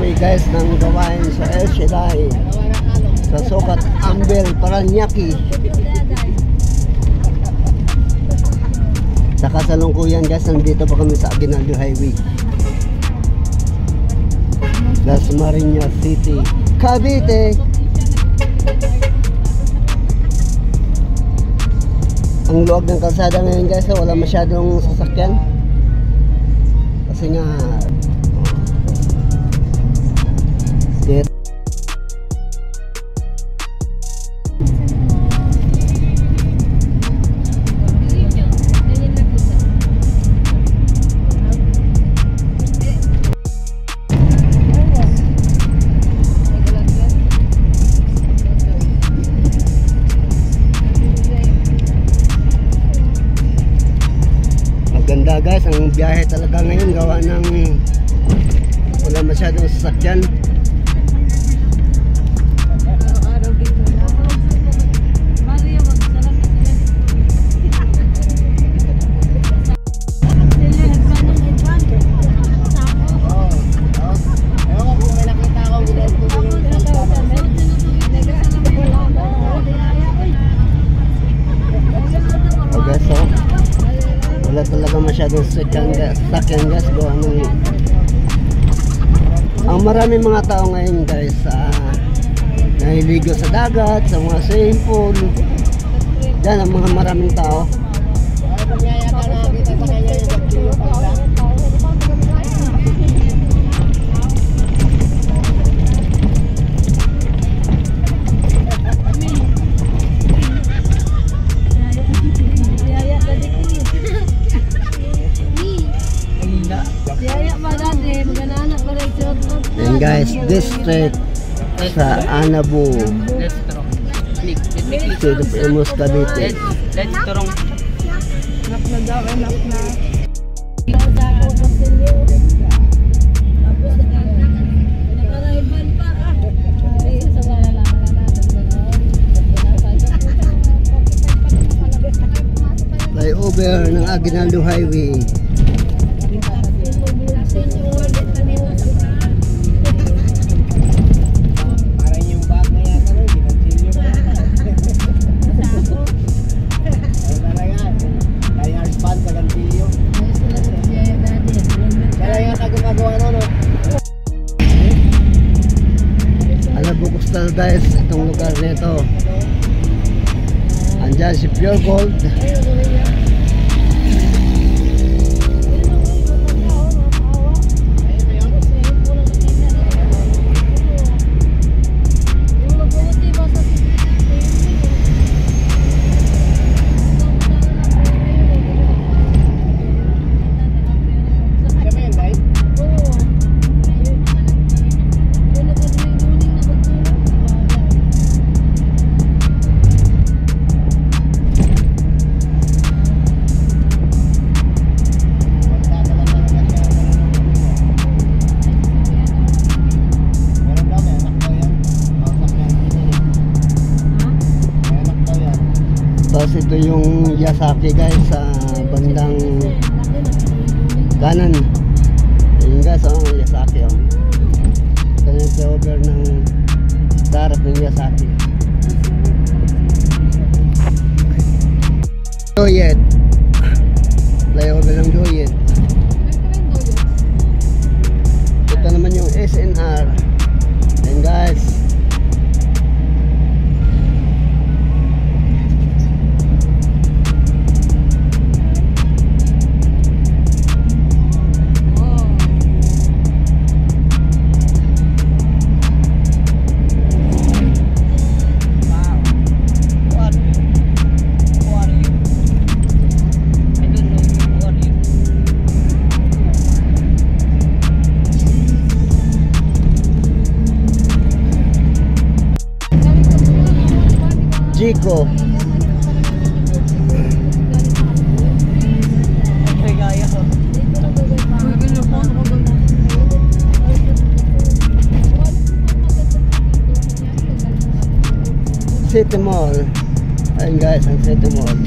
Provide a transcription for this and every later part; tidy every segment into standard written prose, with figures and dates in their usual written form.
highway guys ng gawain sa El Shaddai sa Sukat Ambel, Paranaque. Sa kasalungkuyan guys, nandito pa kami sa Aguinaldo Highway, Las Marinas City, Cavite. Ang luwag ng kalsada ngayon guys, wala masyadong sasakyan kasi nga maganda guys ang biyahe talaga ngayon, gawa ng wala masyadong sasakyan. Wala talaga masyadong sakyan guys, gawa ng ang maraming mga tao ngayon guys, nahiligo sa dagat, sa mga swimming pool. Yan ang mga maraming tao. And guys, district sa Anabu, State of Imus, Cavite. Flyover ng Aguinaldo Highway. Coastal guys, itong lugar nito. Andyan si Pure Gold. Tapos ito yung Yasaki guys sa bandang kanan. Ayun guys, Yasaki oh. Ito yung flyover ng darat ng Yasaki. Doyet. Flyover ng Doyet. Ito naman yung SNR. Ayun guys. Chico. City Mall. Ayun guys, ang City Mall.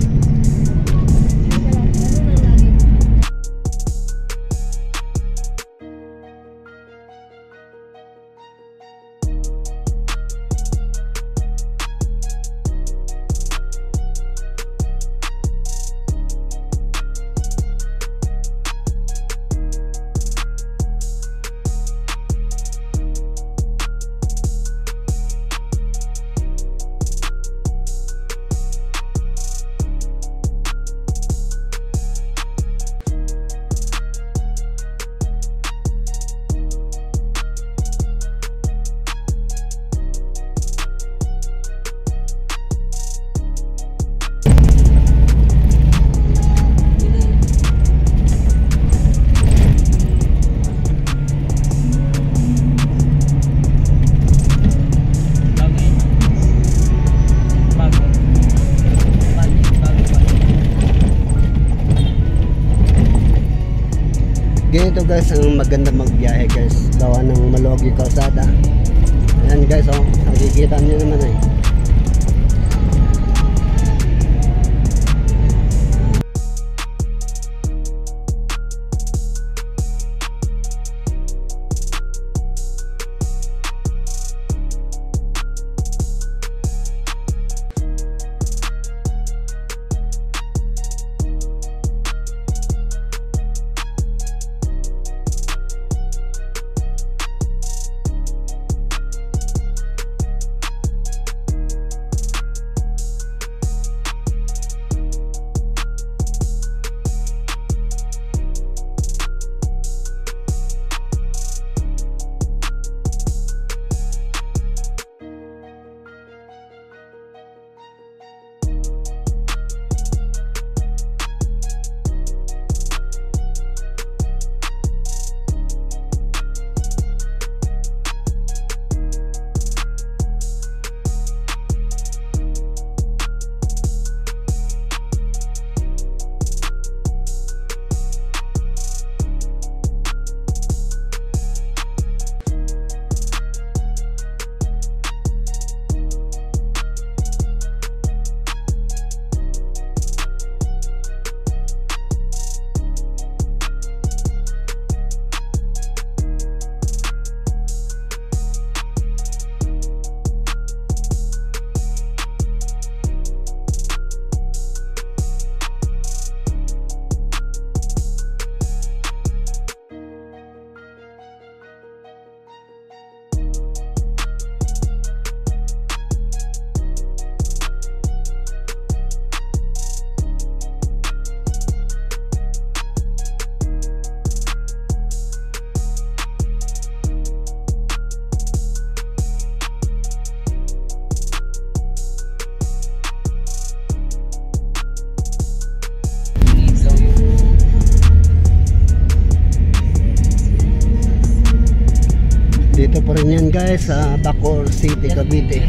dito guys, ang maganda magbiyahe guys, gawa ng maluwag yung kalsada. Ayan guys, oh, nakikita nyo naman eh. Dito pa rin yan guys sa Bacoor City, Cavite.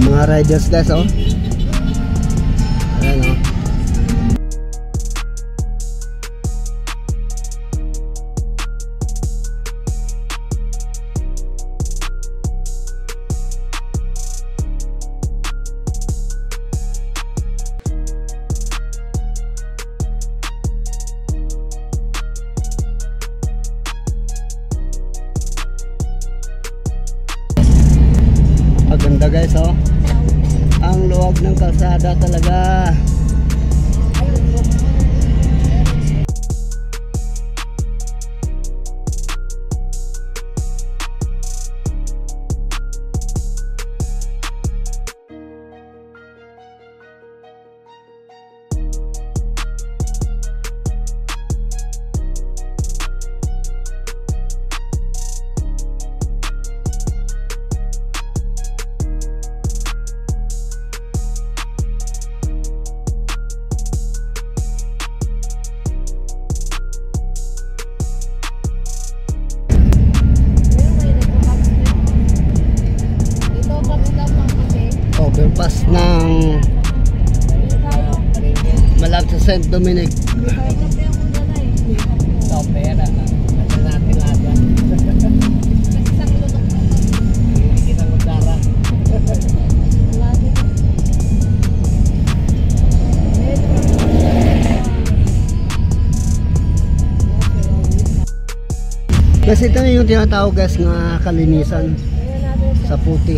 Mga riders guys, oh. Ayan, oh. Maganda guys, oh. Ang luwag ng kalsada talaga. Overpass ng malapit sa St. Dominic. So, pera. Nasa natin lahat yan. Kita ng dara. Kasi ito yung tinatawag guys nga kalinisan sa puti.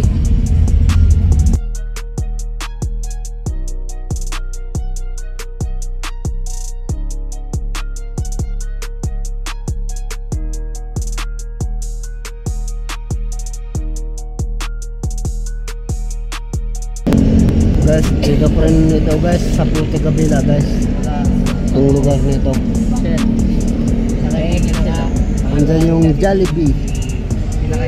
Guys, dito pa rin ito guys sa puti kabila guys. Itong lugar nito. Andyan yung Jollibee. Alam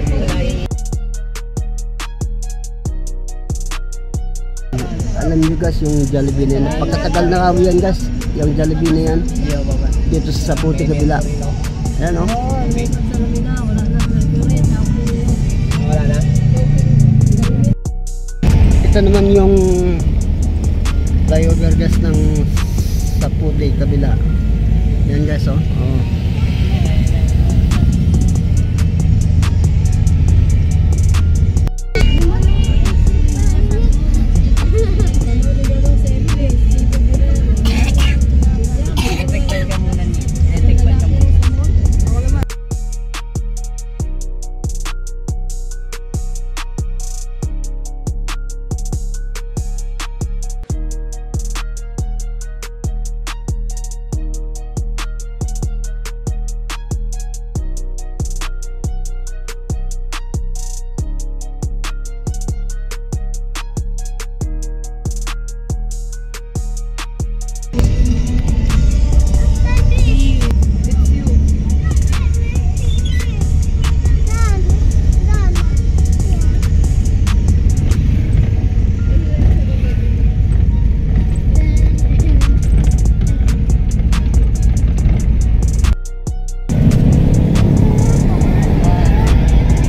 nyo guys, yung Jollibee na yan. Pagkatagal na kami yan guys, yung Jollibee na yan. Dito sa Puti kabila. Ayan o. Wala na? Ito naman yung flyover guys ng sa Puti kabila. Yan guys o. Oh.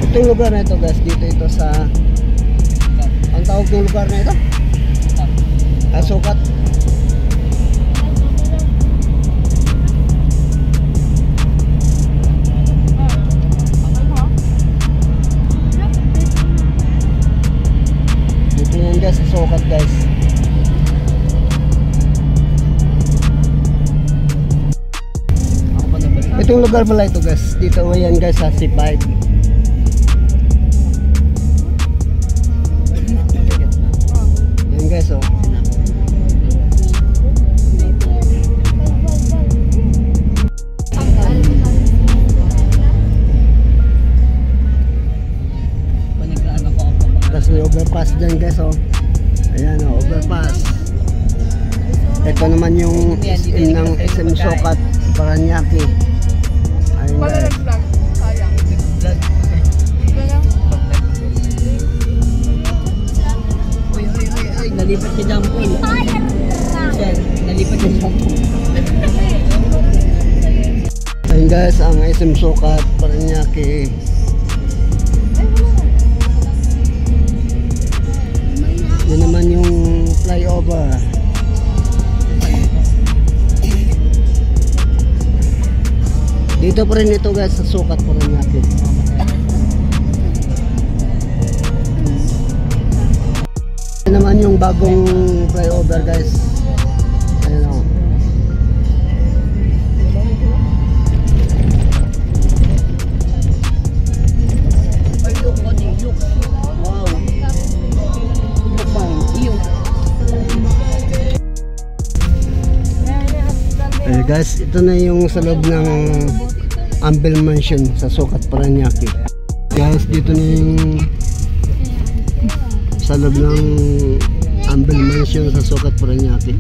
Itong lugar na ito guys, dito ito sa ang tawag ng lugar na ito? Sukat. Dito yan guys, sa Sukat guys. Itong lugar pala ito guys, dito yan guys sa C5. Guys, oh. Tapos may overpass dyan guys, oh. Ayan, oh, overpass. Ito naman yung SM ng SM Sukat Paranaque. Ayun guys. Nalipat si Jampol. Nalipat si Jampol. Ayun guys, ang SM Sukat Paranaque. Yan naman yung flyover. Dito pa rin ito guys sa Sukat Paranaque. Yan naman yung bagong flyover guys. Ayan o. Wow. Ayan guys, ito na yung sa loob ng Ambil Mansion sa Sukat Paranaque. Guys, dito na yung sa loob ng Ambil Mansion sa Sukat Paranaque.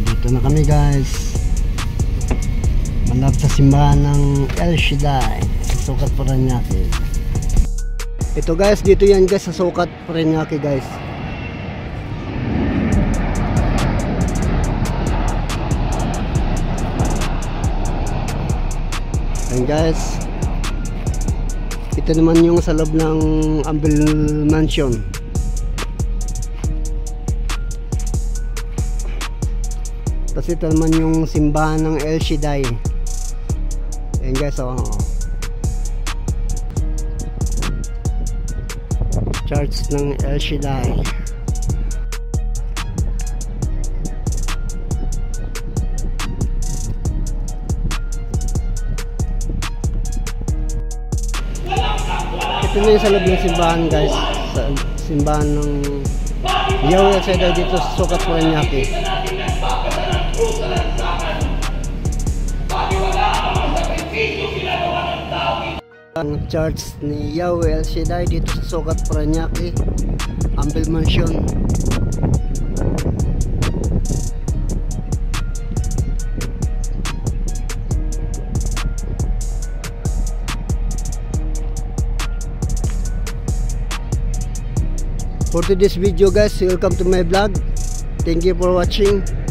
Dito na kami guys. Malapit sa simbahan ng El Shaddai sa Sukat Paranaque. Ito guys, dito yan guys sa Sukat Paranaque guys. Ayan guys. Ito naman yung sa loob ng Ambil Mansion. Tapos ito naman yung simbahan ng El Shaddai. Ayan guys, oh. Church ng El Shaddai. Ito na yung sa loob ng simbahan guys. Sa simbahan ng Yahweh El Shaddai dito sa Sukat Paranaque. ang church ni Yahweh El Shaddai dito sa Sukat, Parañaque, Ambil Mansion. For today's video guys, welcome to my vlog. Thank you for watching.